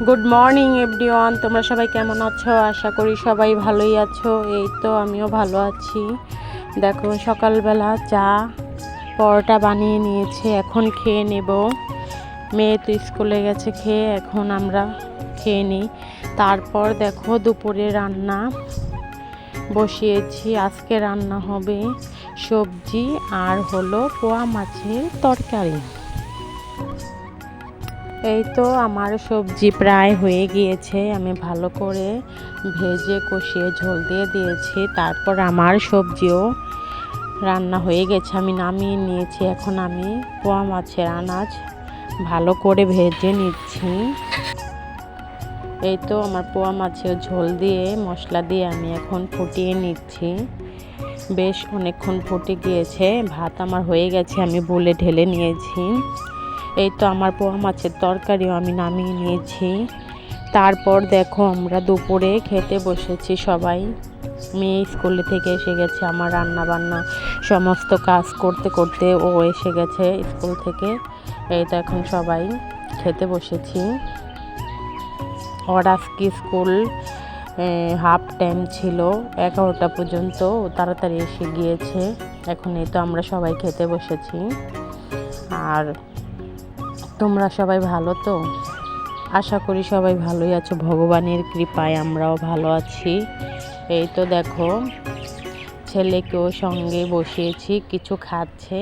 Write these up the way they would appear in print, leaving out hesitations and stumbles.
Good morning everyone, তোমরা সবাই কেমন আছো? আশা করি সবাই ভালোই আছো। এই তো আমিও ভালো আছি। দেখো সকালবেলা চা পরোটা বানিয়ে নিয়েছে, এখন খেয়ে নেব। মেয়ে তো স্কুলে গেছে, খেয়ে এখন আমরা খেয়ে নিই। তারপর দেখো দুপুরে রান্না বসিয়েছি। আজকে রান্না হবে সবজি আর হলো পোয়া মাছের তরকারি। এই তো আমার সবজি প্রায় হয়ে গিয়েছে, আমি ভালো করে ভেজে কষিয়ে ঝোল দিয়ে দিয়েছি। তারপর আমার সবজিও রান্না হয়ে গেছে, আমি নামিয়ে নিয়েছি। এখন আমি পোয়া মাছের আনাজ ভালো করে ভেজে নিচ্ছি। এই তো আমার পোয়া মাছের ঝোল দিয়ে মশলা দিয়ে আমি এখন ফুটিয়ে নিচ্ছি। বেশ অনেকক্ষণ ফুটে গিয়েছে, ভাত আমার হয়ে গেছে, আমি বলে ঢেলে নিয়েছি। এই তো আমার পোয়া মাছের তরকারিও আমি নামিয়ে নিয়েছি। তারপর দেখো আমরা দুপুরে খেতে বসেছি সবাই। মেয়ে স্কুলে থেকে এসে গেছে, আমার রান্না বান্না সমস্ত কাজ করতে করতে ও এসে গেছে স্কুল থেকে। এই তো এখন সবাই খেতে বসেছি। ওর আজকে স্কুল হাফ টাইম ছিল, 11টা পর্যন্ত তাড়াতাড়ি এসে গিয়েছে। এখন এই তো আমরা সবাই খেতে বসেছি। আর তোমরা সবাই ভালো তো? আশা করি সবাই ভালোই আছো, ভগবানের কৃপায় আমরাও ভালো আছি। এই তো দেখো ছেলেকেও সঙ্গে বসিয়েছি, কিছু খাচ্ছে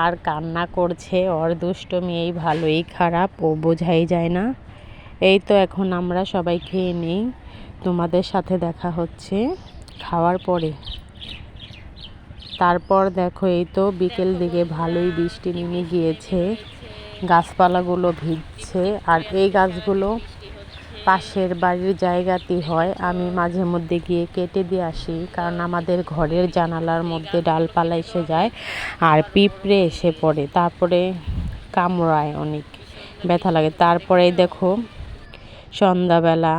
আর কান্না করছে। ওর দুষ্টমি এই ভালোই খারাপ, ও বোঝাই যায় না। এই তো এখন আমরা সবাই খেয়ে নিই, তোমাদের সাথে দেখা হচ্ছে খাওয়ার পরে। তারপর দেখো এই তো বিকেল দিকে ভালোই বৃষ্টি নেমে গিয়েছে, গাছপালাগুলো ভিজছে। আর এই গাছগুলো পাশের বাড়ির জায়গাতেই হয়, আমি মাঝে মধ্যে গিয়ে কেটে দিয়ে আসি, কারণ আমাদের ঘরের জানালার মধ্যে ডালপালা এসে যায় আর পিঁপড়ে এসে পড়ে, তারপরে কামড়ায়, অনেক ব্যথা লাগে। তারপরে দেখো সন্ধ্যাবেলা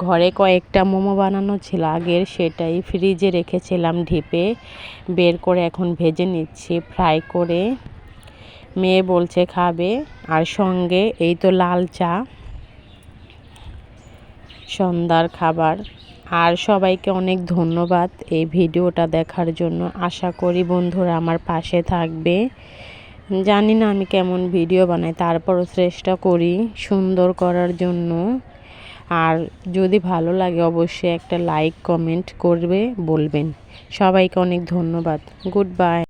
ঘরে কয়েকটা মোমো বানানো ছিল আগের, সেটাই ফ্রিজে রেখেছিলাম ঢেপে, বের করে এখন ভেজে নিচ্ছি ফ্রাই করে। মেয়ে বলছে খাবে, আর সঙ্গে এই তো লাল চা, সন্ধ্যার খাবার। আর সবাইকে অনেক ধন্যবাদ এই ভিডিওটা দেখার জন্য। আশা করি বন্ধুরা আমার পাশে থাকবে। জানি না আমি কেমন ভিডিও বানাই, তারপরও চেষ্টা করি সুন্দর করার জন্য। আর যদি ভালো লাগে অবশ্যই একটা লাইক কমেন্ট করবে, বলবেন। সবাইকে অনেক ধন্যবাদ। Good bye.